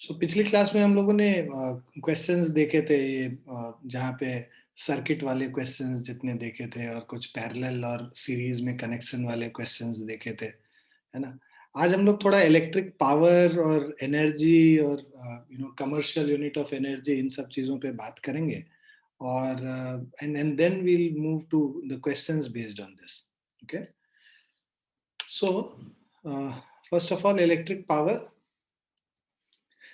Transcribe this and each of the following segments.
पिछली क्लास में हम लोगों ने क्वेश्चंस देखे थे ये जहाँ पे सर्किट वाले क्वेश्चंस जितने देखे थे और कुछ पैरेलल और सीरीज में कनेक्शन वाले क्वेश्चंस देखे थे, है ना। आज हम लोग थोड़ा इलेक्ट्रिक पावर और एनर्जी और कमर्शियल यूनिट ऑफ एनर्जी इन सब चीज़ों पे बात करेंगे और and then we'll move to the questions based on this. Okay, so first of all electric power.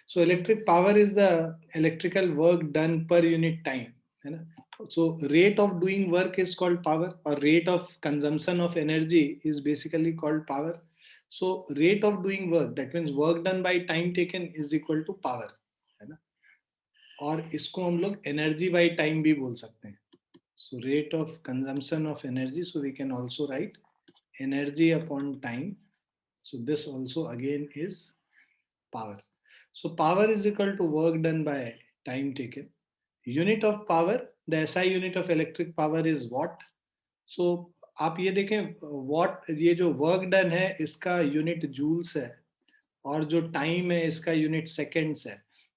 So electric power is the electrical work done per unit time. है ना? So rate of doing work is called power, or rate of consumption of energy is basically called power. So rate of doing work, that means work done by time taken is equal to power, है ना. और इसको हम लोग energy by time भी बोल सकते हैं. So rate of consumption of energy, so we can also write energy upon time. So this also again is power. So power is equal to work done by time taken. Unit of power, the SI unit of electric power is watt. So आप ये देखें watt, ये जो work done है इसका unit joules है और जो time है इसका unit seconds है.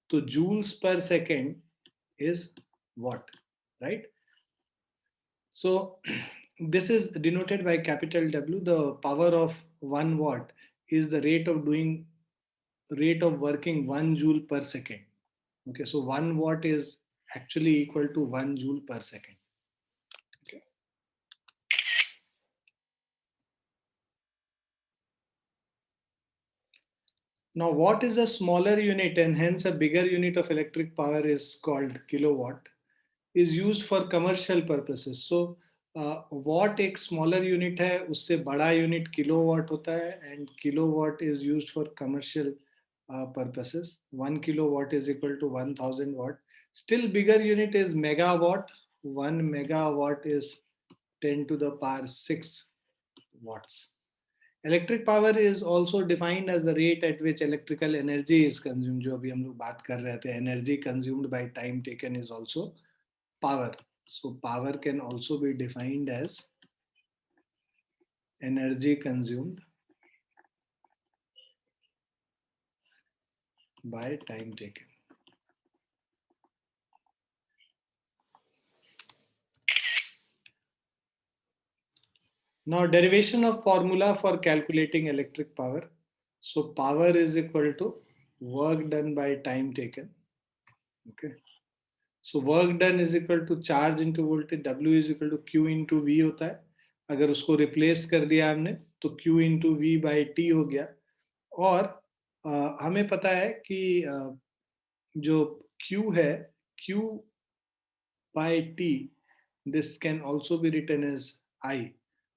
तो joules per second is watt, right? So this is denoted by capital W. The power of 1 watt is the rate of working 1 joule per second. Okay, so 1 watt is actually equal to 1 joule per second. Okay. Now, what is a smaller unit and hence a bigger unit of electric power is called kilowatt, is used for commercial purposes. So, watt एक smaller unit है, उससे बड़ा unit kilowatt होता है, and kilowatt is used for commercial purposes. 1 kilowatt is equal to 1000 watt. Still bigger unit is megawatt. 1 megawatt is 10 to the power 6 watts. Electric power is also defined as the rate at which electrical energy is consumed. जो अभी हम लोग बात कर रहे थे, energy consumed by time taken is also power. So power can also be defined as energy consumed by time taken. Now derivation of formula for calculating electric power. So power is equal to work done by time taken. Okay. So work done is equal to charge into voltage. W is equal to Q into V होता है. अगर उसको replace कर दिया हमने तो Q into V by T हो गया. और हमें पता है कि जो Q है, Q by T, this can also be written as I.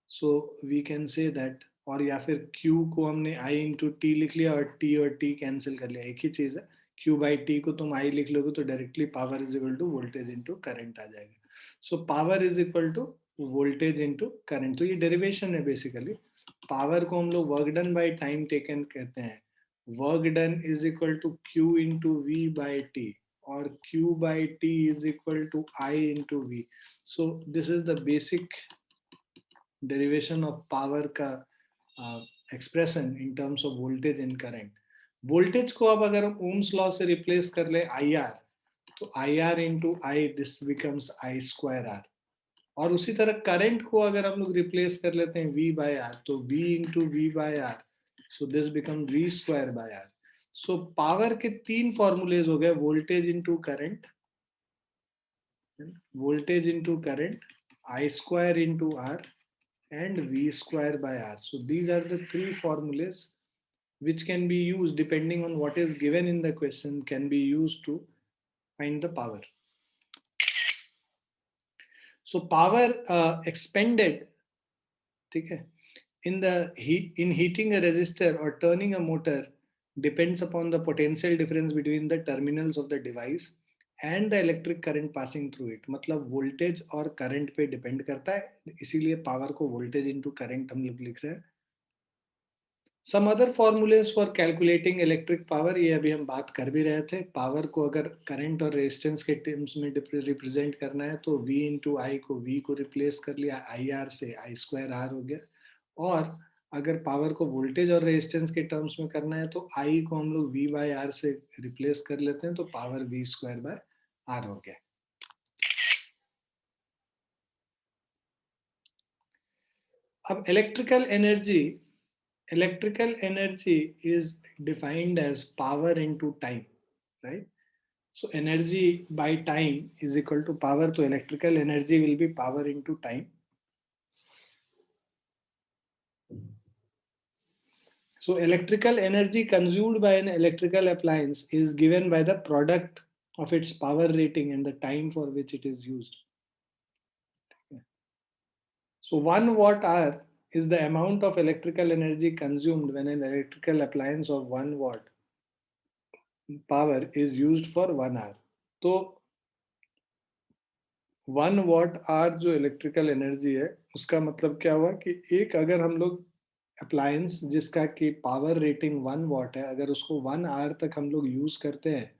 So we can say that, और या फिर Q को हमने I into T लिख लिया और T कैंसिल कर लिया, एक ही चीज है. Q by T को तुम I लिख लोगे तो directly power is equal to voltage into current आ जाएगा. So power is equal to voltage into current. तो ये डेरिवेशन है बेसिकली. पावर को हम लोग work done by time taken कहते हैं. Work done is equal to Q into V by T, or Q by T is equal to I into V. So this is the basic derivation of power का expression in terms of voltage and current. Voltage को अब अगर हम Ohm's law से replace कर ले IR, तो IR into I, this becomes I square R. और उसी तरह करंट को अगर हम लोग रिप्लेस कर लेते हैं V by R, तो V into V by R, so this becomes V square by R. So power के तीन फॉर्मूलेज हो गए, voltage into current, voltage into current, I square into R, and V square by R. So these are the three formulas which can be used depending on what is given in the question, can be used to find the power. So power expended, okay, in heating a resistor or turning a motor depends upon the potential difference between the terminals of the device and the electric current passing through it. मतलब voltage और current पे depend करता है, इसीलिए power को voltage into current हम लोग लिख रहे हैं. Some other formulas for calculating electric power, ये अभी हम बात कर भी रहे थे. पावर को अगर करंट और रेजिस्टेंस के टर्म्स में रिप्रेजेंट करना है तो V इंटू आई को V को रिप्लेस कर लिया, आई आर से I स्क्वायर R हो गया. और अगर पावर को वोल्टेज और रेजिस्टेंस के टर्म्स में करना है तो आई को हम लोग V बाय आर से रिप्लेस कर लेते हैं, तो power V square by R हो गया। अब electrical energy is defined as power into time, right? So energy by time is equal to power. So electrical energy will be power into time. So electrical energy consumed by an electrical appliance is given by the product of its power rating and the time for which it is used. So 1 watt hour is the amount of electrical energy consumed when an electrical appliance of 1 watt power is used for 1 hour. तो 1 watt our जो electrical energy है उसका मतलब क्या हुआ कि एक अगर हम लोग अप्लायंस जिसका कि पावर रेटिंग 1 watt है, अगर उसको 1 आवर तक हम लोग यूज करते हैं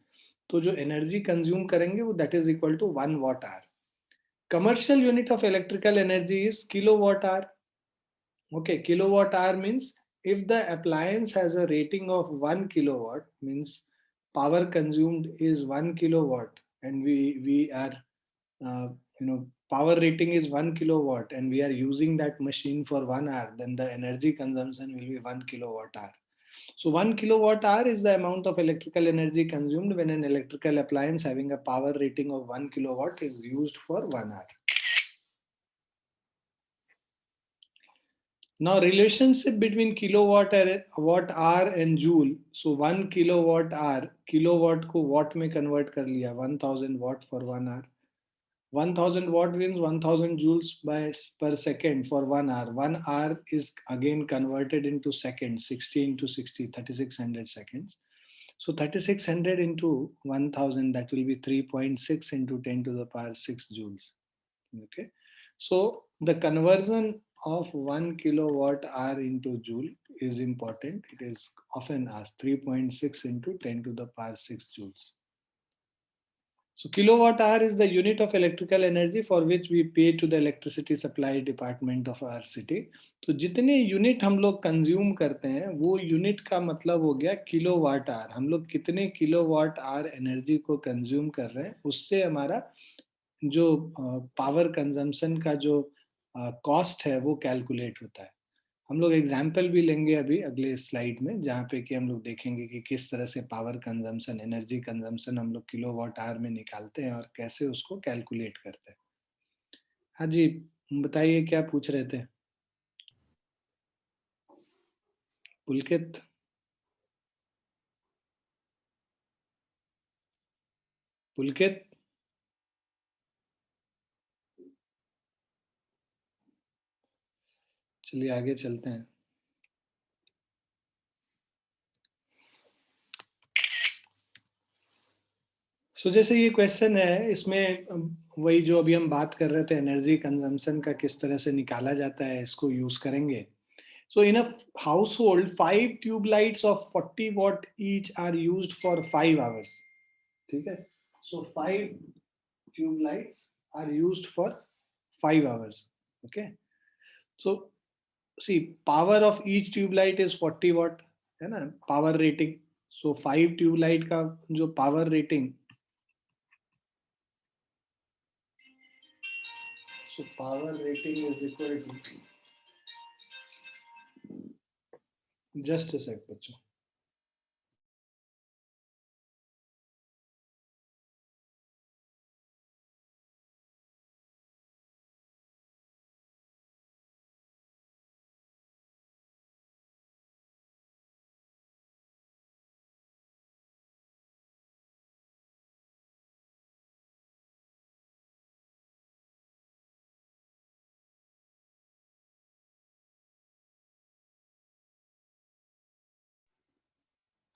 तो जो एनर्जी कंज्यूम करेंगे वो that is equal to 1 watt hour. Commercial unit of electrical energy is kilowatt hour. Okay, kilowatt hour means if the appliance has a rating of 1 kilowatt, means power consumed is 1 kilowatt, and we are uh, power rating is 1 kilowatt, and we are using that machine for 1 hour, then the energy consumption will be 1 kilowatt hour. So 1 kilowatt hour is the amount of electrical energy consumed when an electrical appliance having a power rating of 1 kilowatt is used for 1 hour. Now relationship between watt hour and joule. So 1 kilowatt hour, kilowatt को watt में convert कर लिया, 1000 watt for 1 hour. 1000 watt means 1000 joules per second for 1 hour. 1 hour is again converted into seconds, 60 into 60, 3600 seconds. So 3600 into 1000, that will be 3.6 into 10 to the power 6 joules. Okay, so the conversion of 1 kilowatt hour into joule is important. It is often asked 3.6 into 10 to the power 6 joules. So kilowatt hour is the unit of electrical energy for which we pay to the electricity supply department of our city. तो जितने unit हम लोग consume करते हैं वो unit का मतलब हो गया किलोवाट आवर। हम लोग कितने किलोवाट आवर एनर्जी को कंज्यूम कर रहे हैं उससे हमारा जो पावर कंजम्पशन का जो कॉस्ट है वो कैलकुलेट होता है। हम लोग एग्जाम्पल भी लेंगे अभी अगले स्लाइड में, जहाँ पे कि हम लोग देखेंगे कि किस तरह से पावर कंजम्पशन, एनर्जी कंजम्पशन हम लोग किलोवाट आवर में निकालते हैं और कैसे उसको कैलकुलेट करते हैं। हाँ जी, बताइए क्या पूछ रहे थे पुलकित? पुलकित, चलिए आगे चलते हैं। सो जैसे ये क्वेश्चन है, इसमें वही जो अभी हम बात कर रहे थे एनर्जी कंजम्पशन का किस तरह से निकाला जाता है, इसको यूज करेंगे। So in a household, 5 tube lights of 40 watt each are used for 5 hours. ठीक है? So 5 tube lights are used for 5 hours. Okay? So see, power of each tube light is 40 watt, है ना? Power rating. So 5 tube light का जो power rating, so power rating is equal to, just a sec बच्चों।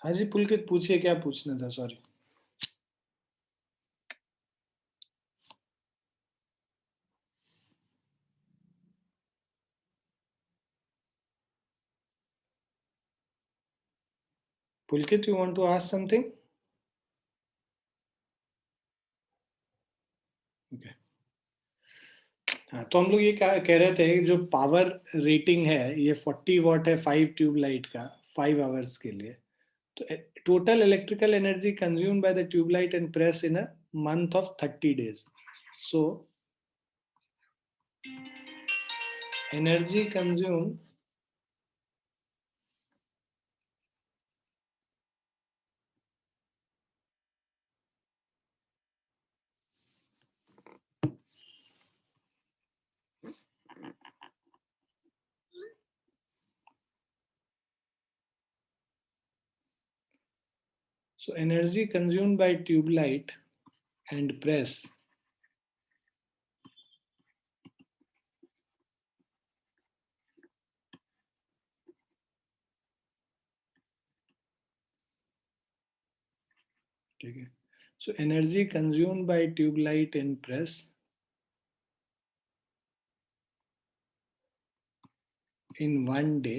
हाँ जी पुलकित, पूछिए क्या पूछना था, sorry. Pulkit, you want to ask something? Okay. हाँ, तो हम लोग ये कह रहे थे जो पावर रेटिंग है ये 40 वॉट है 5 ट्यूब लाइट का 5 आवर्स के लिए। तो total electrical energy consume by the tube light and press in a month of 30 days. So energy consume so energy consumed by tube light and press ठीक है। So energy consumed by tube light and press in 1 day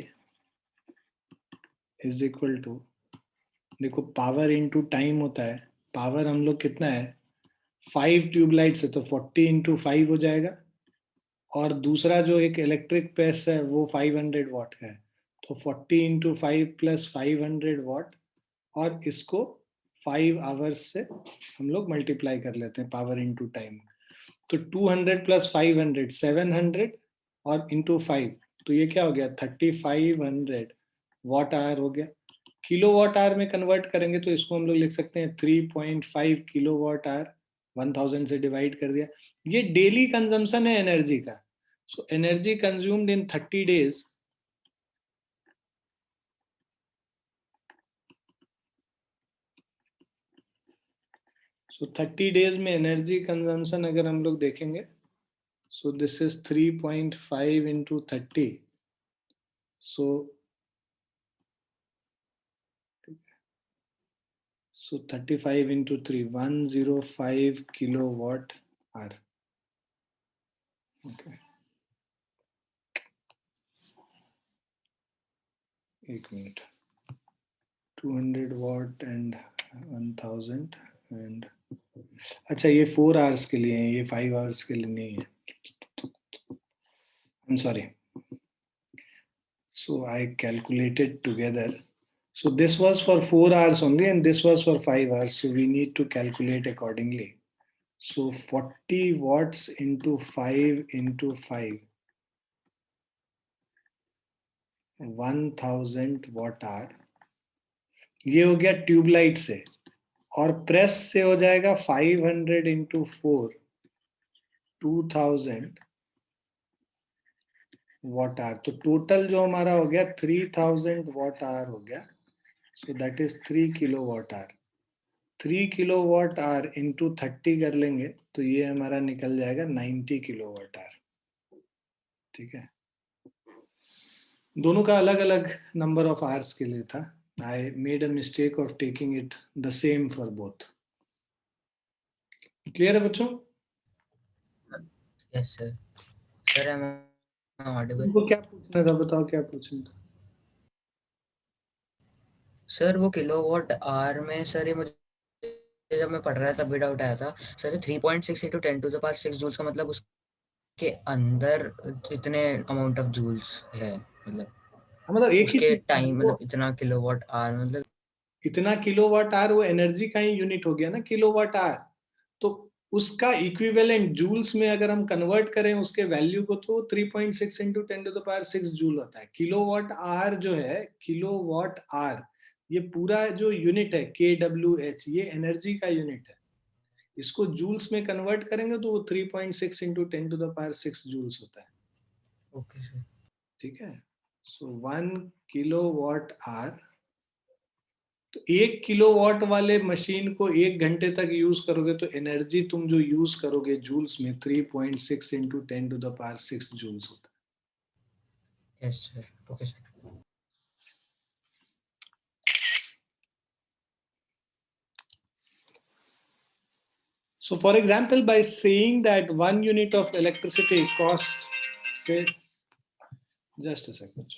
is equal to, देखो power into time होता है, power हम लोग कितना है 5 tube light से, तो 40 इंटू 5 हो जाएगा। और दूसरा जो एक इलेक्ट्रिक प्रेस है वो 500 वॉट का है, तो 40 इंटू 5 प्लस 500 वॉट, और इसको 5 आवर्स से हम लोग मल्टीप्लाई कर लेते हैं पावर इंटू टाइम। तो 200 प्लस 500 700 और इंटू 5, तो ये क्या हो गया 3500 वॉट आवर हो गया। किलो वॉट आवर में कन्वर्ट करेंगे तो इसको हम लोग लिख सकते हैं 3.5 किलो वॉट आवर, 1000 से डिवाइड कर दिया। ये डेली कंजम्पशन है एनर्जी का। So energy consumed in 30 days, so 30 days में एनर्जी कंजम्पशन अगर हम लोग देखेंगे, सो this is 3.5 into 30, so 35 into 3, 105 kilowatt hour. Okay. एक मिनट, 200 watt and 1000 and अच्छा ये 4 hours के लिए है, ये 5 hours के लिए नहीं है। I'm sorry. So I calculated together. So this was for 4 hours only and this was for 5 hours. So we need to calculate accordingly. So 40 watts into 5 into 5, 1000 watt hour, ये हो गया ट्यूबलाइट से। और press से हो जाएगा 500 into 4, 2000 watt hour. तो total जो हमारा हो गया 3000 वॉट आवर हो गया। So that is 3 kilowatt hour. 3 kilowatt hour into 30 कर लेंगे तो ये हमारा निकल जाएगा 90 किलो वॉट आवर। ठीक है, दोनों का अलग अलग नंबर ऑफ आवर्स के लिए था। I made a mistake of taking it the same for both. Clear है बच्चों? Yes sir. Sir am audible? तुमको क्या पूछना था, बताओ क्या पूछना था। सर वो किलोवाट आवर में सर ये मुझे जब मैं पढ़ रहा था तब भी डाउट आया था सर। 3.6 इंटू 10⁶ जूल्स का मतलब उसके अंदर इतने अमाउंट ऑफ जूल्स है, मतलब मतलब एक ही उसके चीज है टाइम वो, मतलब इतना किलोवाट आवर मतलब। इतना किलोवाट आवर वो एनर्जी का ही यूनिट हो गया ना किलोवाट आवर। तो उसका इक्विवेलेंट जूल्स में अगर हम कन्वर्ट करें उसके वैल्यू को तो 3.6 इंटू 10⁶ जूल होता है। किलोवाट आवर जो है, किलोवाट आवर, ये पूरा जो यूनिट है KWH, ये एनर्जी का यूनिट है। इसको जूल्स में कन्वर्ट करेंगे तो वो 3.6 इंटू 10⁶ जूल्स होता है। Okay sir. ठीक है, सो 1 किलोवाट आवर, तो 1 किलोवाट वाले मशीन को 1 घंटे तक यूज करोगे तो एनर्जी तुम जो यूज करोगे जूल्स में 3.6 इंटू 10⁶ जूल्स होता यस सर। Okay sir. है। So for example, by saying that 1 unit of electricity costs, say, just a second.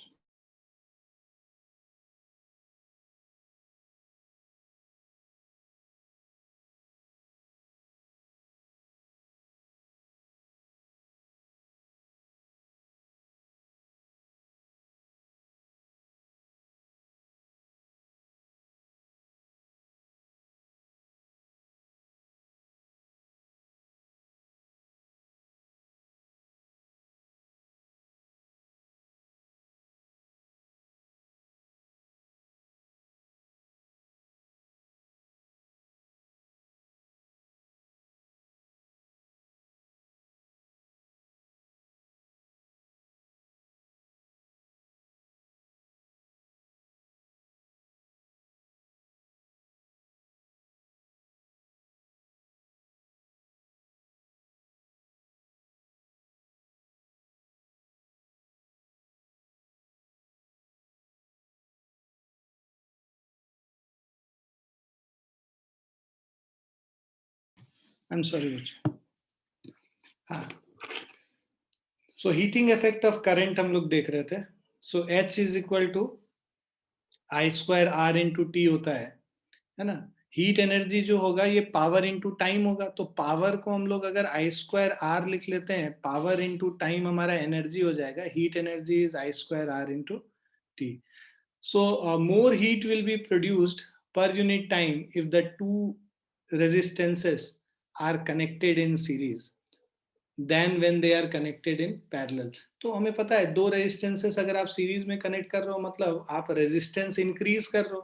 I am sorry बच्चों। हाँ, so heating effect of current हम लोग देख रहे थे। So H is equal to I square R into T होता है ना। हीट एनर्जी जो होगा ये पावर इंटू टाइम होगा, तो पावर को हम लोग अगर आई स्क्वायर आर लिख लेते हैं, पावर इंटू टाइम हमारा एनर्जी हो जाएगा। Heat energy is I square R into T. So more heat will be produced per unit time if the two resistances are connected in series than when they are connected in parallel। तो हमें पता है दो resistances अगर आप series में connect कर रहे हो मतलब आप रेजिस्टेंस इंक्रीज कर रहे हो।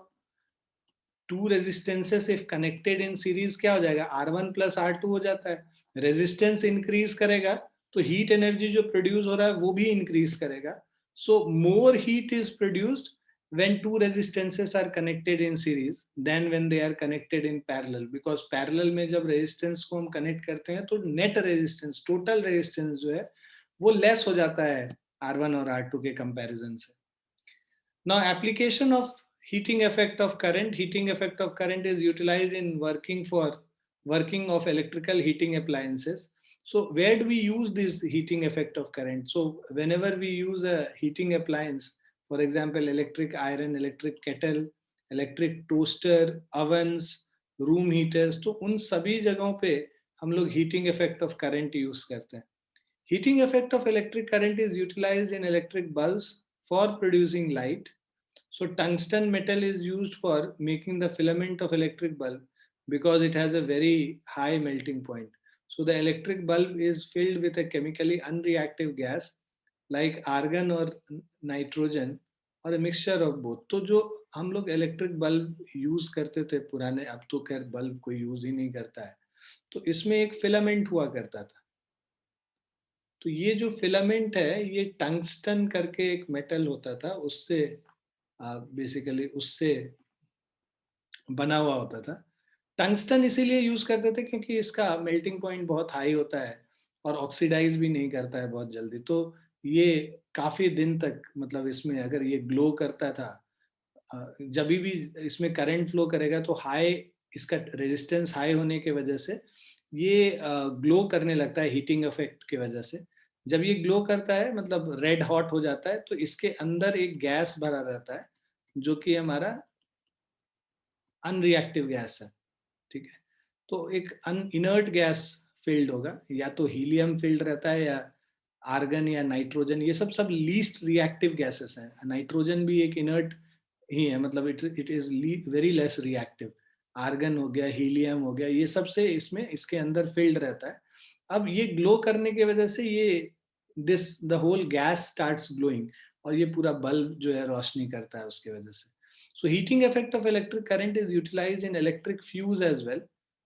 Two resistances if connected in series क्या हो जाएगा, R1 प्लस R2 हो जाता है। रेजिस्टेंस इंक्रीज करेगा तो हीट एनर्जी जो प्रोड्यूस हो रहा है वो भी इंक्रीज करेगा। So more heat is produced when two resistances are connected in series than when they are connected in parallel, because parallel में जब resistance को हम connect करते हैं तो net resistance, total resistance जो है वो less हो जाता है R1 और R2 के comparison से। Now application of heating effect of current. Heating effect of current is utilized in working of electrical heating appliances. So where do we use this heating effect of current? So whenever we use a heating appliance, for example electric iron, electric kettle, electric toaster, ovens, room heaters, तो उन सभी जगहों पे हम लोग heating effect of current use करते हैं। Heating effect of electric current is utilised in electric bulbs for producing light. So tungsten metal is used for making the filament of electric bulb because it has a very high melting point. So the electric bulb is filled with a chemically unreactive gas like argon or nitrogen or a mixture of both. तो जो हम लोग electric bulb use करते थे पुराने, अब तो खैर बल्ब कोई यूज ही नहीं करता है, तो इसमें एक फिलामेंट हुआ करता था। तो ये जो फिलामेंट है ये टंगस्टन करके एक मेटल होता था, उससे बेसिकली उससे बना हुआ होता था। टंगस्टन इसीलिए यूज करते थे क्योंकि इसका मेल्टिंग पॉइंट बहुत हाई होता है और ऑक्सीडाइज भी नहीं करता है बहुत जल्दी। तो ये काफी दिन तक मतलब इसमें अगर ये ग्लो करता था, जब भी इसमें करंट फ्लो करेगा तो हाई, इसका रेजिस्टेंस हाई होने की वजह से ये ग्लो करने लगता है हीटिंग इफेक्ट की वजह से। जब ये ग्लो करता है मतलब रेड हॉट हो जाता है तो इसके अंदर एक गैस भरा रहता है जो कि हमारा अनरिएक्टिव गैस है, ठीक है। तो एक इनर्ट गैस फील्ड होगा, या तो हीलियम फील्ड रहता है या आर्गन या नाइट्रोजन, ये सब सब लीस्ट रिएक्टिव गैसेस हैं। नाइट्रोजन भी एक इनर्ट ही है, मतलब it is very less reactive. Argon हो गया, हीलियम हो गया, ये सब से इसमें इसके अंदर फील्ड रहता है। अब ये ग्लो करने की वजह से ये this the whole gas starts glowing और ये पूरा बल्ब जो है रोशनी करता है उसके वजह से। So heating effect of electric current is utilised in electric fuse as well.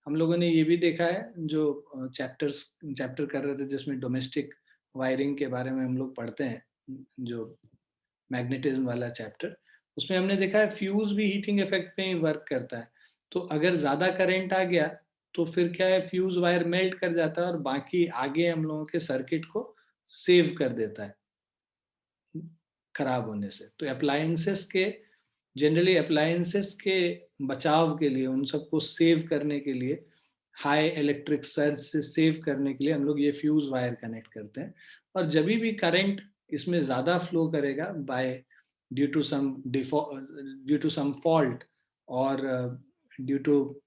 हम लोगों ने ये भी देखा है जो चैप्टर कर रहे थे जिसमें डोमेस्टिक वायरिंग के बारे में हम लोग पढ़ते हैं, जो मैग्नेटिज्म वाला चैप्टर, उसमें हमने देखा है फ्यूज भी हीटिंग इफेक्ट पे ही वर्क करता है। तो अगर ज्यादा करंट आ गया तो फिर क्या है, फ्यूज वायर मेल्ट कर जाता है और बाकी आगे हम लोगों के सर्किट को सेव कर देता है खराब होने से। तो अप्लायंसेस के जनरली अप्लायंसेस के बचाव के लिए, उन सबको सेव करने के लिए, हाई इलेक्ट्रिक सर्ज से सेव करने के लिए हम लोग ये फ्यूज वायर कनेक्ट करते हैं। और जब भी करंट इसमें ज़्यादा फ्लो करेगा by due to some fault और ड्यू टू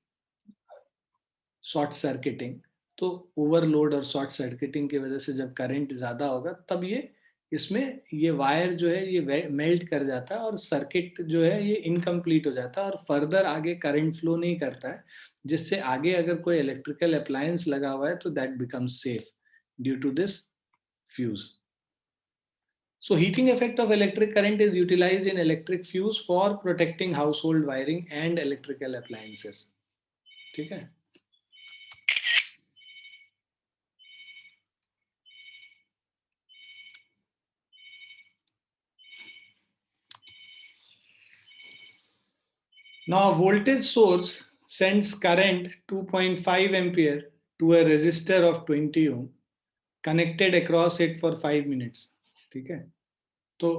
शॉर्ट सर्किटिंग, तो ओवरलोड और शॉर्ट सर्किटिंग की वजह से जब करंट ज़्यादा होगा तब ये इसमें ये वायर जो है ये मेल्ट कर जाता है और सर्किट जो है ये इनकम्प्लीट हो जाता है और फर्दर आगे करंट फ्लो नहीं करता है, जिससे आगे अगर कोई इलेक्ट्रिकल अप्लायंस लगा हुआ है तो that becomes safe due to this fuse. So heating effect of electric current is utilized in electric fuse for protecting household wiring and electrical appliances. ठीक है। Now a voltage source sends current 2.5 ampere to a resistor of 20 ohm connected across it for 5 minutes. ठीक है। तो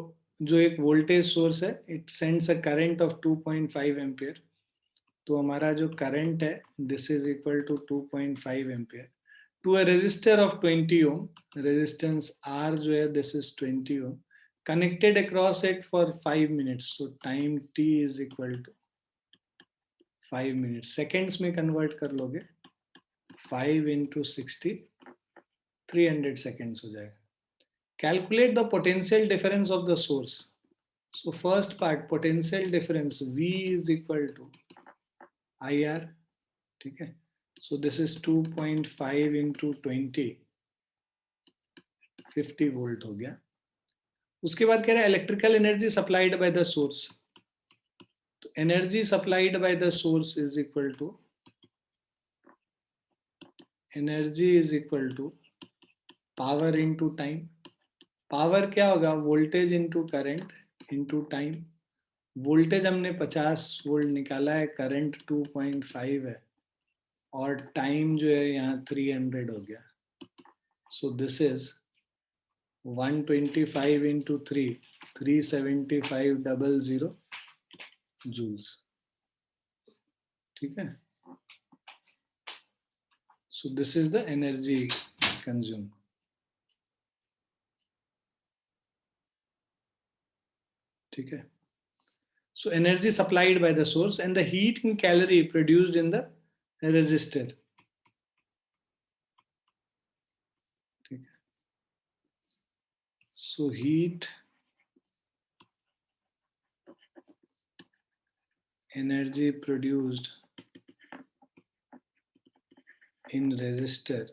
जो एक voltage source है, it sends a current of 2.5 ampere तो हमारा जो करंट है this is equal to 2.5 ampere to a resistor of 20 ohm, resistance R जो है this is 20 ohm, connected across it for 5 minutes. So time t is equal to 5 minutes. Seconds में convert कर लोगे 5 into 60, 300 seconds हो जाएगा. Calculate the potential difference of the source. So first part, potential difference V is equal to IR. ठीक है. So this is 2.5 into 20, 50 volt हो गया. उसके बाद कह रहा है electrical energy supplied by the source. तो energy supplied by the source is equal to energy is equal to power into time. Power क्या होगा? Voltage into current into time. Voltage हमने 50 वोल्ट निकाला है, करंट 2.5 है और टाइम जो है यहाँ 300 हो गया. So this is 125 into 3, 375,000 joules. ठीक है. So this is the energy consumed. ठीक है. So energy supplied by the source and the heat in calorie produced in the resistor. ठीक है. So heat energy produced in resistor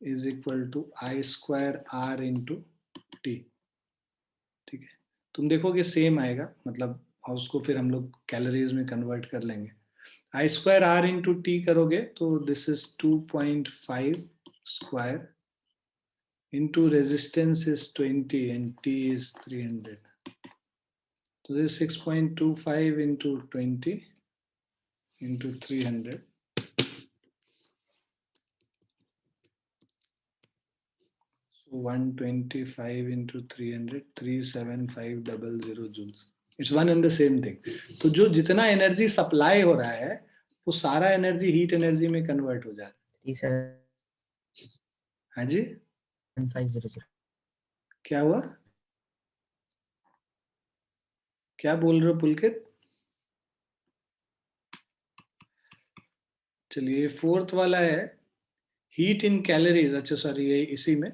is equal to I square R into T. ठीक है. तुम देखोगे same आएगा, मतलब और उसको फिर हम लोग कैलोरीज में कन्वर्ट कर लेंगे. I square R into T करोगे तो this is 2.5 square into resistance is 20 and T is 300. So this is 6.25 into 20 into 300. So 125 into 300, 375,000 joules. It's one and the same thing. तो जो जितना एनर्जी सप्लाई हो रहा है वो सारा एनर्जी हीट एनर्जी में कन्वर्ट हो जा रहा है. हाँ जी. 500. क्या हुआ? क्या बोल रहे हो पुलकित? चलिए फोर्थ वाला है हीट इन कैलोरीज. अच्छा सॉरी, ये इसी में.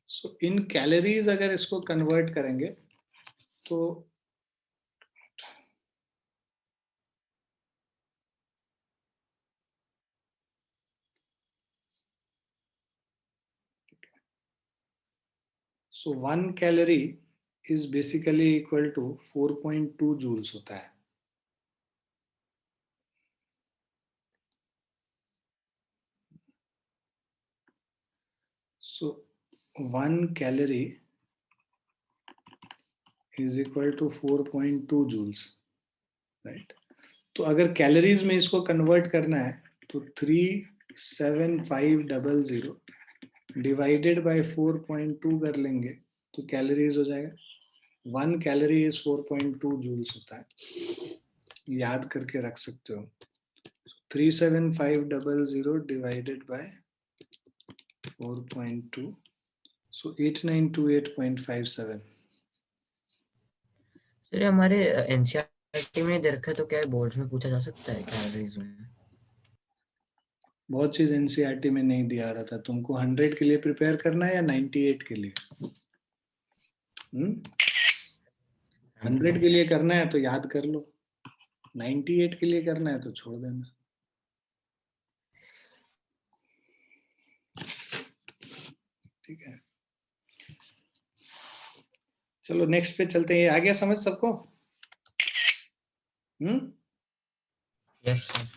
सो इन कैलोरीज अगर इसको कन्वर्ट करेंगे तो so 1 calorie is basically equal to 4.2 joules होता है. So 1 calorie is equal to 4.2 joules, right. तो अगर कैलोरीज में इसको कन्वर्ट करना है तो 37500 डिवाइडेड बाय 4.2 कर लेंगे तो कैलोरीज हो जाएगा. 1 कैलोरी इज 4.2 जूल्स होता है. याद करके रख सकते हो. 37500 डिवाइडेड बाय 4.2, सो 8928.57. सर हमारे एनसीईआरटी में दे रखा है तो क्या बोर्ड्स में पूछा जा सकता है कैलोरीज में? बहुत चीज एनसीईआरटी में नहीं दिया रहा था. तुमको 100 के लिए प्रिपेयर करना है या 98 के लिए? 100 के लिए करना है तो याद कर लो, 98 के लिए करना है तो छोड़ देना. ठीक है. चलो नेक्स्ट पे चलते हैं. आ गया समझ सबको? Yes sir.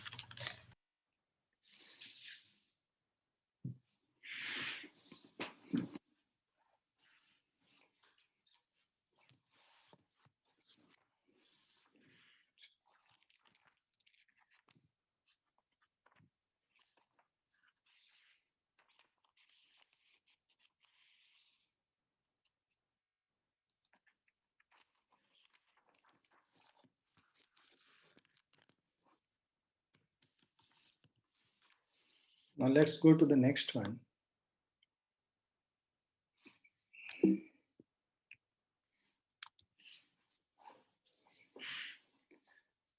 Now let's go to the next one.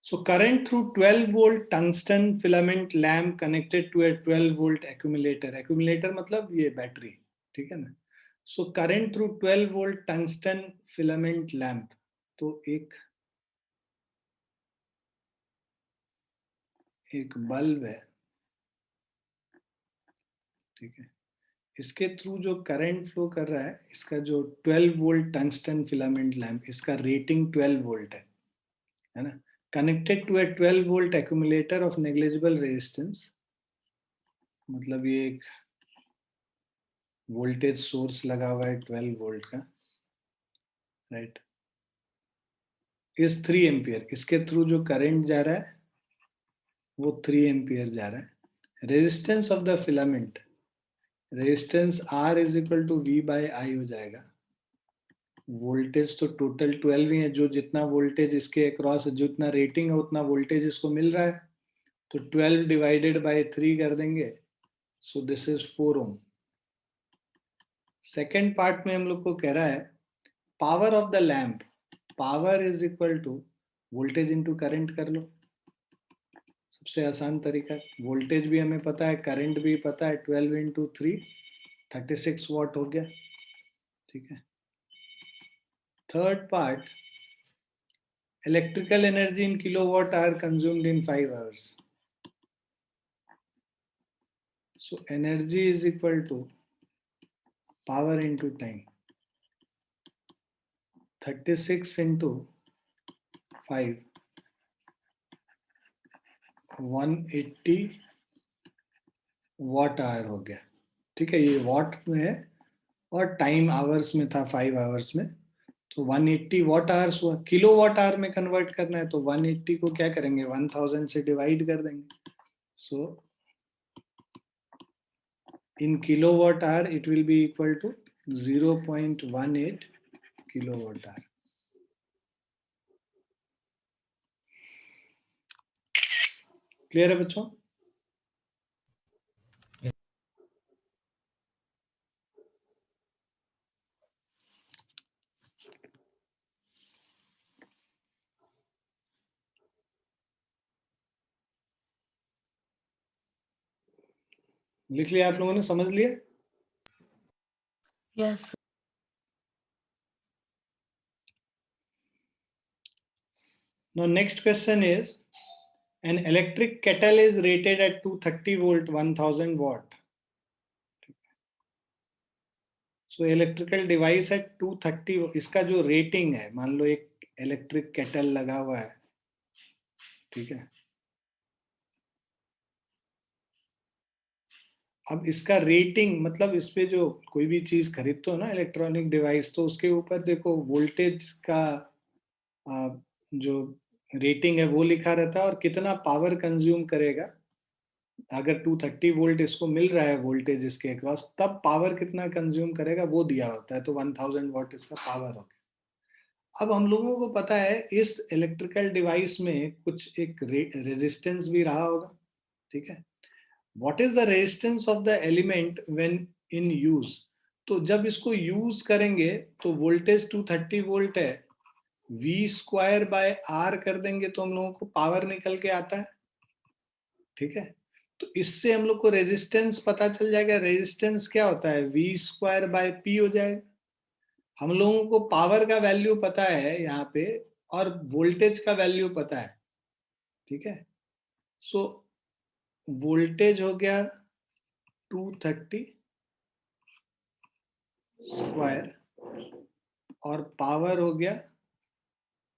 So current through 12 volt tungsten filament lamp connected to a 12 volt accumulator. Accumulator मतलब ये बैटरी, ठीक है ना. So current through 12 volt tungsten filament lamp. तो एक बल्ब है, ठीक है. इसके थ्रू जो करंट फ्लो कर रहा है, इसका जो 12 वोल्ट टंगस्टन फिलामेंट लैंप, इसका रेटिंग 12 वोल्ट है ना. Connected to a 12 volt accumulator of negligible resistance, मतलब ये एक वोल्टेज सोर्स लगा हुआ है 12 वोल्ट का, राइट. इस 3 एम्पियर, इसके थ्रू जो करंट जा रहा है वो 3 एम्पियर जा रहा है. Resistance of the filament, resistance R is equal to V by I हो जाएगा. वोल्टेज तो टोटल 12 ही है, जो जितना वोल्टेज इसके अक्रॉस, जितना रेटिंग है उतना वोल्टेज इसको मिल रहा है, तो 12 डिवाइडेड बाय 3 कर देंगे. So this is 4 ohm. Second part में हम लोग को कह रहा है power of the lamp, power is equal to voltage into current कर लो. सबसे आसान तरीका, वोल्टेज भी हमें पता है, करंट भी पता है, 12 इंटू 3 36 वॉट हो गया, ठीक है. Third part, electrical energy in kilowatt hour consumed in 5 hours. So energy is equal to power into time. 36 into 5, 180 watt hour हो गया, ठीक है. ये वॉट में है और टाइम आवर्स में था, 5 आवर्स में, तो 180 वॉट आवर्स हुआ. किलो वॉट आवर में कन्वर्ट करना है तो 180 को क्या करेंगे, 1000 से डिवाइड कर देंगे. सो in kilowatt hour it will be equal to 0.18 kilowatt hour. Clear है बच्चों? लिख लिया आप लोगों ने, समझ लिया? Yes. Now next question is, an electric kettle is rated at 230 volt 1000 watt. So electrical device at 230, इसका जो रेटिंग है, मान लो एक इलेक्ट्रिक केटल लगा हुआ है, ठीक है. अब इसका रेटिंग मतलब इस पे जो कोई भी चीज खरीदते हो ना, इलेक्ट्रॉनिक डिवाइस, तो उसके ऊपर देखो वोल्टेज का जो रेटिंग है वो लिखा रहता है और कितना पावर कंज्यूम करेगा. अगर 230 वोल्ट इसको मिल रहा है वोल्टेज इसके अक्रॉस, तब पावर कितना कंज्यूम करेगा वो दिया होता है, तो 1000 वॉट इसका पावर हो गया. अब हम लोगों को पता है इस इलेक्ट्रिकल डिवाइस में कुछ एक रेजिस्टेंस भी रहा होगा, ठीक है. What is the resistance of the element when in use. तो जब इसको यूज करेंगे तो वोल्टेज 230 वोल्ट है, V स्क्वायर बाय R कर देंगे तो हम लोगों को पावर निकल के आता है, ठीक है. तो इससे हम लोग को रेजिस्टेंस पता चल जाएगा. रेजिस्टेंस क्या होता है, V स्क्वायर बाय P हो जाएगा. हम लोगों को पावर का वैल्यू पता है यहाँ पे और वोल्टेज का वैल्यू पता है, ठीक है. सो वोल्टेज हो गया 230 स्क्वायर और पावर हो गया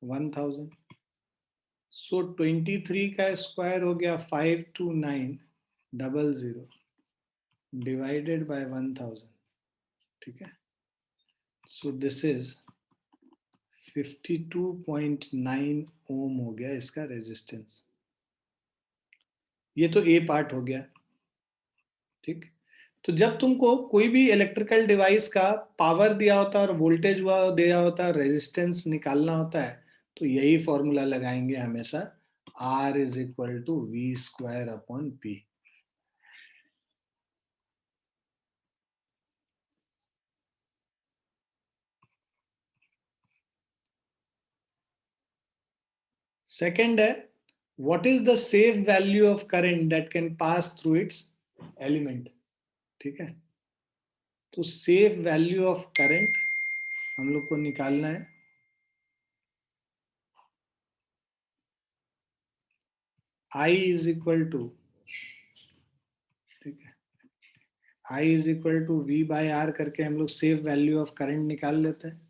1000. सो 23 का स्क्वायर हो गया 52900 डिवाइडेड बाय 1000, ठीक है. सो दिस इज 52.9 ओम हो गया इसका रेजिस्टेंस. ये तो ए पार्ट हो गया, ठीक. तो जब तुमको कोई भी इलेक्ट्रिकल डिवाइस का पावर दिया होता है और वोल्टेज हुआ दिया होता है, रेजिस्टेंस निकालना होता है, तो यही फॉर्मूला लगाएंगे हमेशा, R is equal to V square upon P. Second है what is the safe value of current that can pass through its element. ठीक है, तो सेफ वैल्यू ऑफ करंट हम लोग को निकालना है। I इज इक्वल टू, ठीक है, I is equal to V by R करके हम लोग सेफ वैल्यू ऑफ करंट निकाल लेते हैं।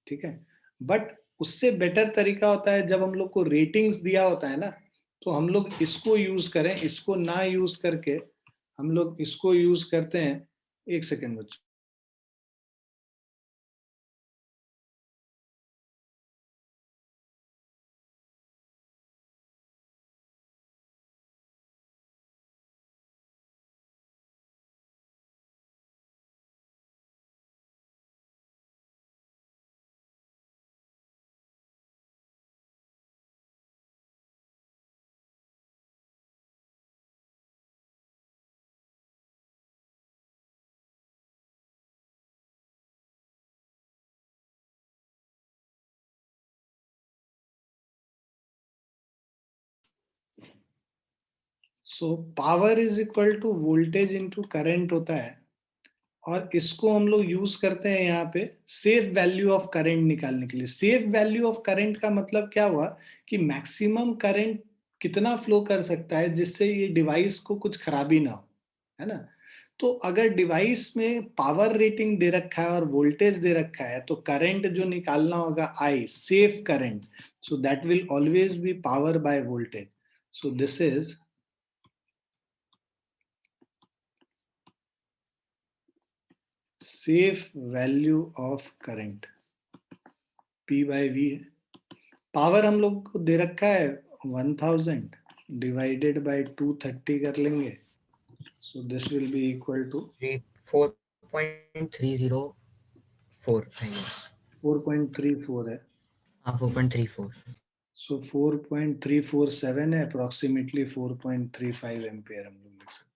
ठीक है, बट उससे बेटर तरीका होता है जब हम लोग को रेटिंग्स दिया होता है ना, तो हम लोग इसको यूज करें, इसको ना यूज करके हम लोग इसको यूज करते हैं। एक सेकेंड बच्चों, so power is equal to voltage into current होता है, और इसको हम लोग यूज करते हैं यहाँ पे सेफ वैल्यू ऑफ करंट निकालने के लिए। सेफ वैल्यू ऑफ करंट का मतलब क्या हुआ कि मैक्सिमम करंट कितना फ्लो कर सकता है जिससे ये डिवाइस को कुछ खराबी ना हो, है ना। तो अगर डिवाइस में पावर रेटिंग दे रखा है और वोल्टेज दे रखा है, तो करंट जो निकालना होगा I safe current, so that will always be power by voltage. So this is safe value of current, P by V है। पावर हम लोग को दे रखा है 1000 डिवाइडेड बाय 230 कर लेंगे, so this will be equal to 4.304 I guess. 4.34 है, हाँ 4.34। सो 4.347 है, अप्रोक्सीमेटली 4.35 एम्पियर हम लोग लिख सकते हैं।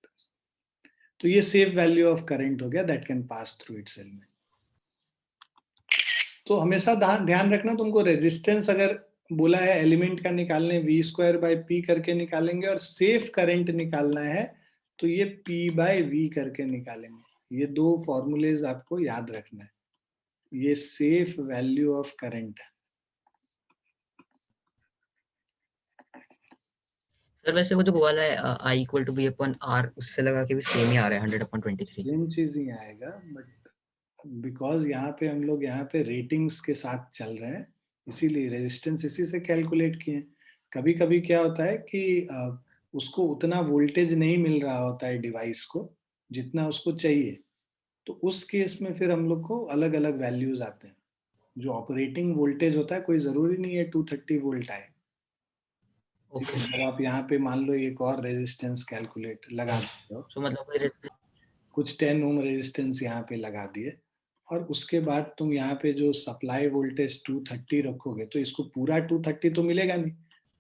तो ये सेफ वैल्यू ऑफ करंट हो गया that can pass through its element. तो हमेशा ध्यान रखना, तुमको रेजिस्टेंस अगर बोला है एलिमेंट का निकालने वी स्क्वायर बाय पी करके निकालेंगे, और सेफ करंट निकालना है तो ये पी बाय वी करके निकालेंगे। ये दो फॉर्मूलेज आपको याद रखना है। ये सेफ वैल्यू ऑफ करंट है। सर वैसे वो जो वाला है I equal to B upon R, उससे लगा के भी सेम ही आ रहा है 100/23। सेम चीज ही आएगा, बट बिकॉज यहाँ पे हम लोग यहाँ पे रेटिंग्स के साथ चल रहे हैं, इसीलिए रेजिस्टेंस इसी से कैलकुलेट किए हैं। कभी कभी क्या होता है कि उसको उतना वोल्टेज नहीं मिल रहा होता है डिवाइस को जितना उसको चाहिए, तो उस केस में फिर हम लोग को अलग अलग वैल्यूज आते हैं। जो ऑपरेटिंग वोल्टेज होता है कोई जरूरी नहीं है 230 वोल्ट आए। ठीक ओके है, जब आप यहाँ पे मान लो एक और रेजिस्टेंस कैलकुलेट लगा देते हो, सो मतलब कोई कुछ 10 ओम रेजिस्टेंस यहाँ पे लगा दिए, और उसके बाद तुम यहाँ पे जो सप्लाई वोल्टेज 230 रखोगे, तो इसको पूरा 230 तो मिलेगा नहीं,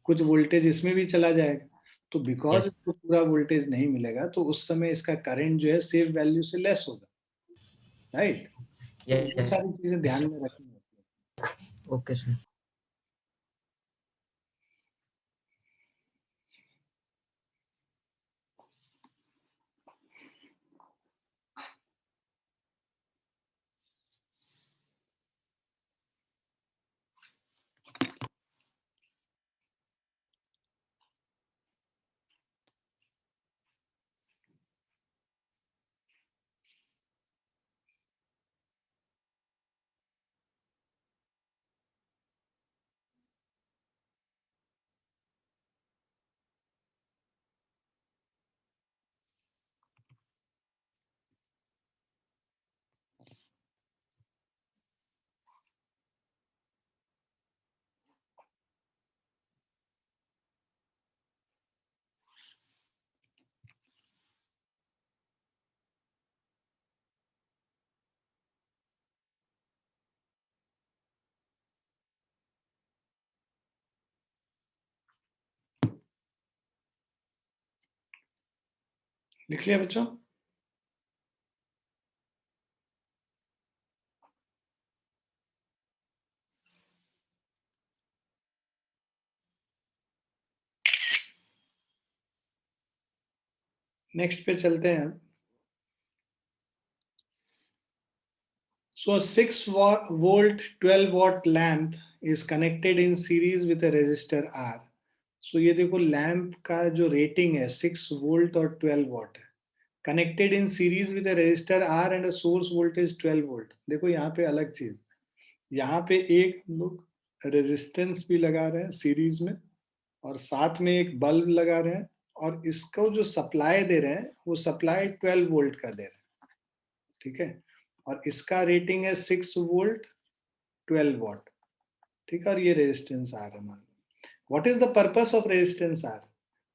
कुछ वोल्टेज इसमें भी चला जाएगा। तो बिकॉज यस इसको पूरा वोल्टेज नहीं मिलेगा, तो उस समय इसका करंट जो है सेफ वैल्यू से लेस होगा, राइट। तो ये यस सारी चीजें ध्यान में रखनी होती है। Okay sir. लिख लिया बच्चों? नेक्स्ट पे चलते हैं। So a 6 volt 12 watt lamp is connected in series with a resistor R. So ये देखो लैंप का जो रेटिंग है 6 वोल्ट और 12 वाट है, connected in series with a resistor R and a source voltage 12 volt. देखो यहाँ पे अलग चीज, यहाँ पे एक हम लोग रेजिस्टेंस भी लगा रहे हैं सीरीज में और साथ में एक बल्ब लगा रहे हैं, और इसको जो सप्लाई दे रहे हैं वो सप्लाई 12 वोल्ट का दे रहे हैं, ठीक है। और इसका रेटिंग है 6 वोल्ट 12 वाट, ठीक है। और ये रेजिस्टेंस आर है मान लो। What is the purpose of resistance R?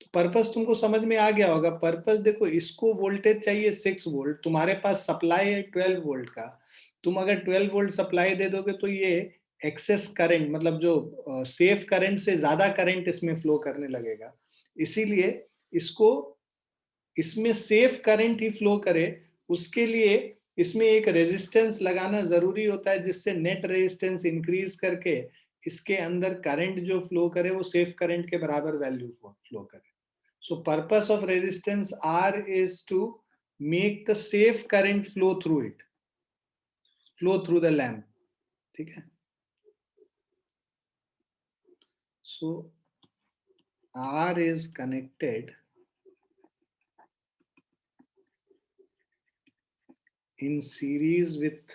तो पर्पस तुमको समझ में आ गया होगा। पर्पस देखो, इसको वोल्टेज चाहिए 6 वोल्ट, तुम्हारे पास सप्लाई है 12 वोल्ट का, तुम अगर 12 वोल्ट सप्लाई दे दोगे तो ये एक्सेस करंट, मतलब जो सेफ करंट से ज्यादा करंट इसमें फ्लो करने लगेगा। इसीलिए इसको, इसमें सेफ करंट ही फ्लो करे, उसके लिए इसमें एक रेजिस्टेंस लगाना जरूरी होता है, जिससे नेट रेजिस्टेंस इंक्रीज करके इसके अंदर करंट जो फ्लो करे वो सेफ करंट के बराबर वैल्यू फ्लो करे। So purpose of resistance R is to make the safe current flow through it, flow through the lamp, ठीक है। So R is connected in series with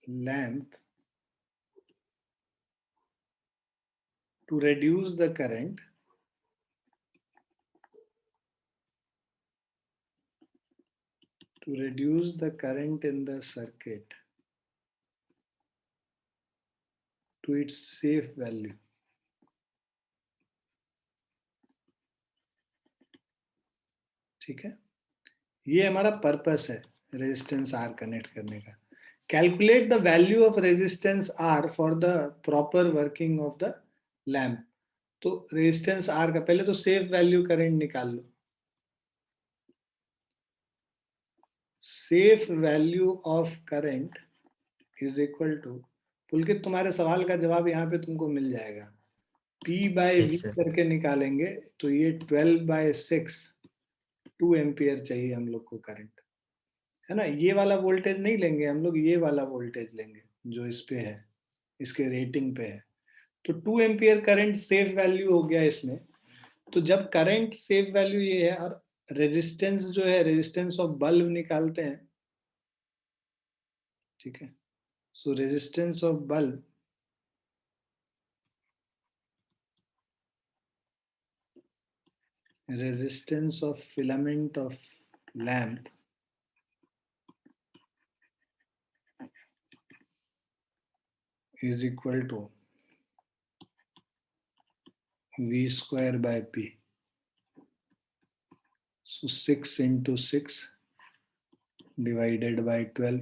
lamp to reduce the current in the circuit to its safe value, ठीक है। ये हमारा purpose है resistance R connect करने का। Calculate the value of resistance R for the proper working of the lamp. तो resistance R का पहले तो सेफ वैल्यू करंट निकाल लो। Safe value of current is equal to, Pulkit तुम्हारे सवाल का जवाब यहाँ पे तुमको मिल जाएगा। P by V yes sir. करके निकालेंगे तो ये 12/6 2 एम्पियर चाहिए हम लोग को करंट, है ना। ये वाला वोल्टेज नहीं लेंगे हम लोग, ये वाला वोल्टेज लेंगे जो इस पे है, इसके रेटिंग पे है। तो 2 एम्पियर करंट सेफ वैल्यू हो गया इसमें। तो जब करंट सेफ वैल्यू ये है, और रेजिस्टेंस जो है, रेजिस्टेंस ऑफ बल्ब निकालते हैं, ठीक है। सो resistance of bulb resistance of filament of lamp is equal to V square by P. So 6 into 6 divided by 12,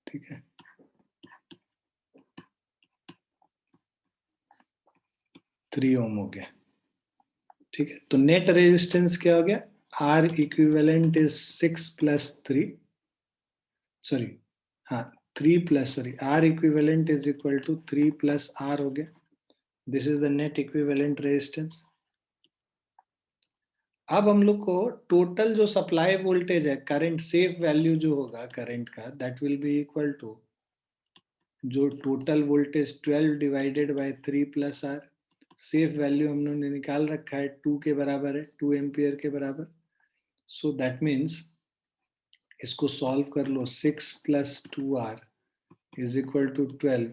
ठीक है। 3 ओम हो गया, ठीक है। तो नेट रेजिस्टेंस क्या हो गया? R equivalent is 6 plus 3, sorry, हाँ 3 plus, sorry, R equivalent is equal to 3 plus R हो गया। This is the net equivalent resistance. अब हम लोग को टोटल जो सप्लाई वोल्टेज है, करंट सेफ वैल्यू जो होगा करंट का, that will be equal to जो total voltage 12 divided by 3 plus R. Safe value हम लोगों ने निकाल रखा है 2 के बराबर है, 2 एम्पियर के बराबर। सो दैट मीन्स इसको सॉल्व कर लो, 6 plus 2R is equal to 12,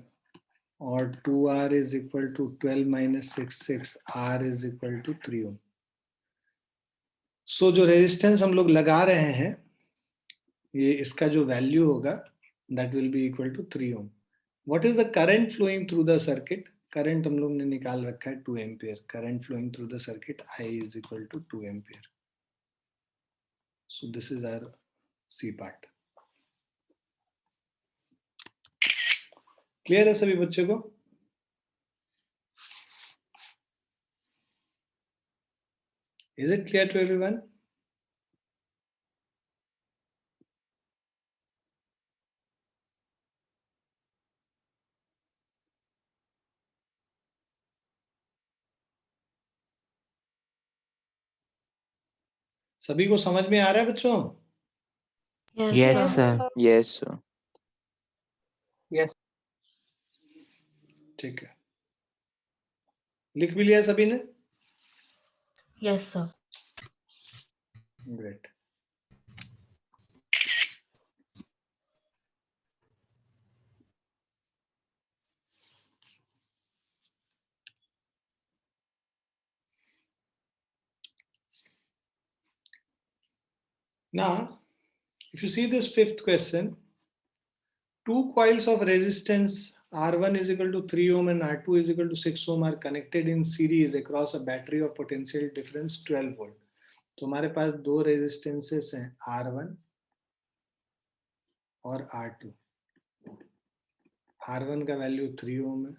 और 2R is equal to 12 minus 6 R is equal to 3 ohm. So जो रेजिस्टेंस हम लोग लगा रहे हैं, ये इसका जो वैल्यू होगा that will be equal to 3 ohm. What is the current flowing through the circuit? Current हम लोग ने निकाल रखा है 2 ampere. Current flowing through the circuit I is equal to 2 ampere. So this is our C part. Clear है सभी बच्चे को? Is it clear to everyone? सभी को समझ में आ रहा है बच्चों? Yes, sir. Yes, sir. Yes. ठीक है, लिख भी लिया सभी ने? Yes, sir. Great. Now, if you see this fifth question, two coils of resistance R1 is equal to 3 ohm and R2 is equal to 6 ohm are connected in series across a battery of potential difference 12 volt. तो हमारे पास दो resistances हैं R1 और R2. R1 का value 3 ओम है,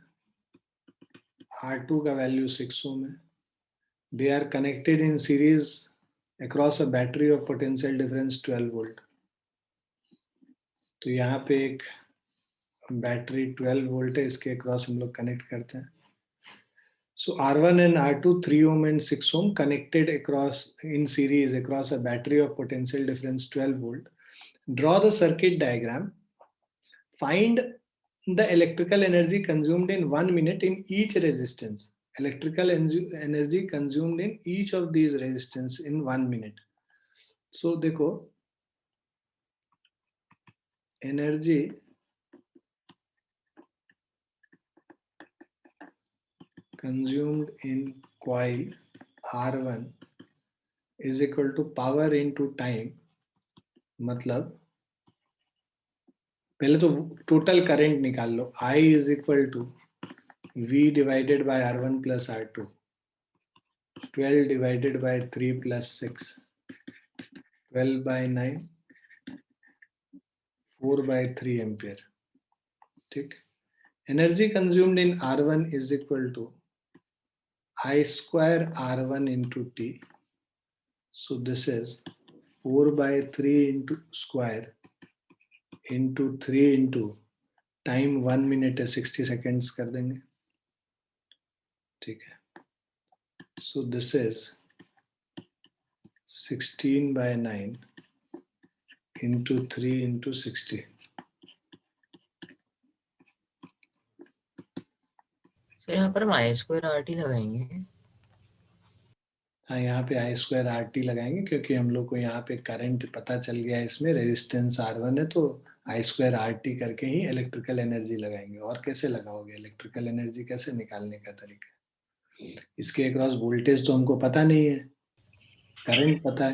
R2 का value 6 ओम है. They are connected in series across a battery of potential difference 12 volt. तो यहाँ पे एक बैटरी 12 वोल्ट है, इसके अक्रॉस हम लोग कनेक्ट करते हैं. So R1 and R2, 3 ohm and 6 ohm connected across in series across a battery of potential difference 12 volt. Draw the circuit diagram. Find the electrical energy consumed in 1 minute in each resistance. Electrical energy consumed in each of these resistance in 1 minute. So देखो, energy consumed in coil R1 is equal to power into time. मतलब पहले तो total current निकाल लो. I is equal to V divided by R1 plus R2, 12 divided by 3 plus 6, 12 by 9, 4 by 3 ampere. ठीक. Energy consumed in R1 is equal to I square R1 into T. So this is 4 by 3 into square into 3 into time 1 minute है, 60 seconds कर देंगे. ठीक है. सो this is 16 by 9 into 3 into 60. तो यहाँ पर हम आई स्क्वायर आर टी लगाएंगे. हाँ, यहाँ पे आई स्क्वायर आर टी लगाएंगे क्योंकि हम लोग को यहाँ पे करंट पता चल गया है, इसमें रेजिस्टेंस R1 है, तो आई स्क्वायर आर टी करके ही इलेक्ट्रिकल एनर्जी लगाएंगे. और कैसे लगाओगे इलेक्ट्रिकल एनर्जी, कैसे निकालने का तरीका? इसके अक्रॉस वोल्टेज तो हमको पता नहीं है, करंट पता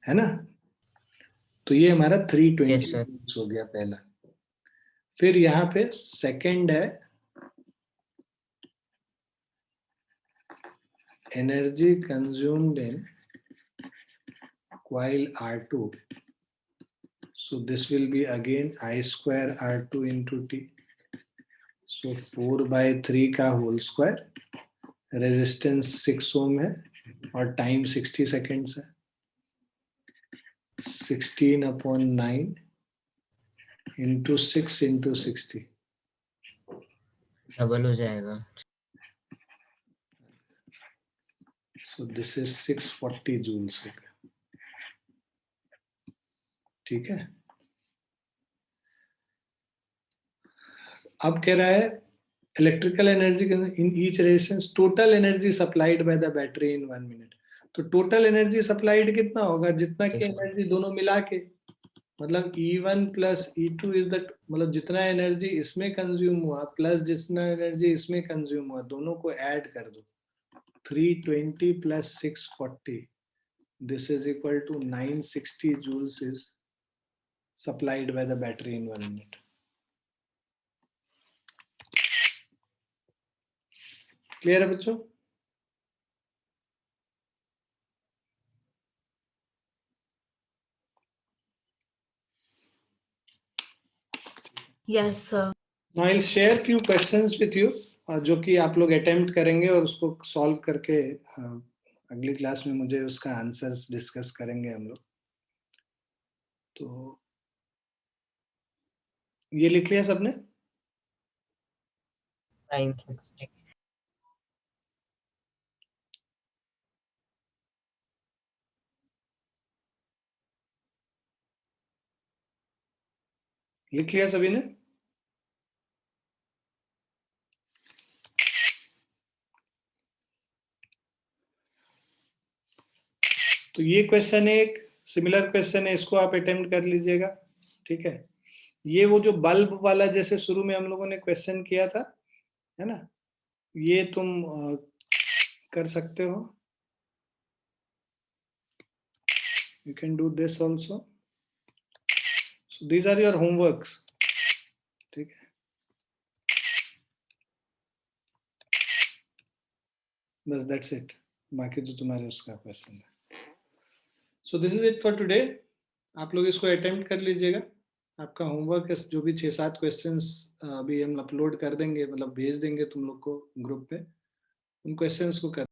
है ना? तो ये हमारा 320 हो गया पहला. फिर यहाँ पे सेकंड है energy consumed in coil R2. So this will be again I square R2 into T. So 4 by 3 का होल स्क्वायर, रेजिस्टेंस 6 ओम है और टाइम 60 सेकेंड्स है. 16 upon 9 into 6 into 60. डबल हो जाएगा. So this is 640 joules. ठीक है. अब कह रहा है electrical energy in each resistance, total energy supplied by the battery in 1 minute. तो टोटल एनर्जी सप्लाइड कितना होगा? जितना की एनर्जी दोनों मिला के, मतलब E1 plus E2 is the, मतलब जितना एनर्जी इसमें कंज्यूम हुआ प्लस जितना एनर्जी इसमें कंज्यूम हुआ, दोनों को ऐड कर दो. 320 plus 640, this is equal to 960 joules is supplied by the battery in 1 minute. Clear है बच्चों? Yes, sir. Now I'll share few questions with you, जो कि आप लोग अटेम्प्ट करेंगे और उसको सॉल्व करके अगली क्लास में मुझे उसका आंसर्स डिस्कस करेंगे हम लोग. तो ये लिख लिया सबने? 960. लिख लिया सभी ने? तो ये क्वेश्चन एक सिमिलर क्वेश्चन है, इसको आप अटेम्प्ट कर लीजिएगा, ठीक है। ये वो जो बल्ब वाला जैसे शुरू में हम लोगों ने क्वेश्चन किया था, है ना, ये तुम कर सकते हो। You can do this also. So these are your homeworks, ठीक है। बस that's it, बाकी तो तुम्हारे उसका क्वेश्चन है। So this is it for today. आप लोग इसको अटेम्प्ट कर लीजिएगा। आपका होमवर्क है, जो भी 6-7 क्वेश्चंस अभी हम अपलोड कर देंगे, मतलब भेज देंगे तुम लोग को ग्रुप पे, उन क्वेश्चंस को कर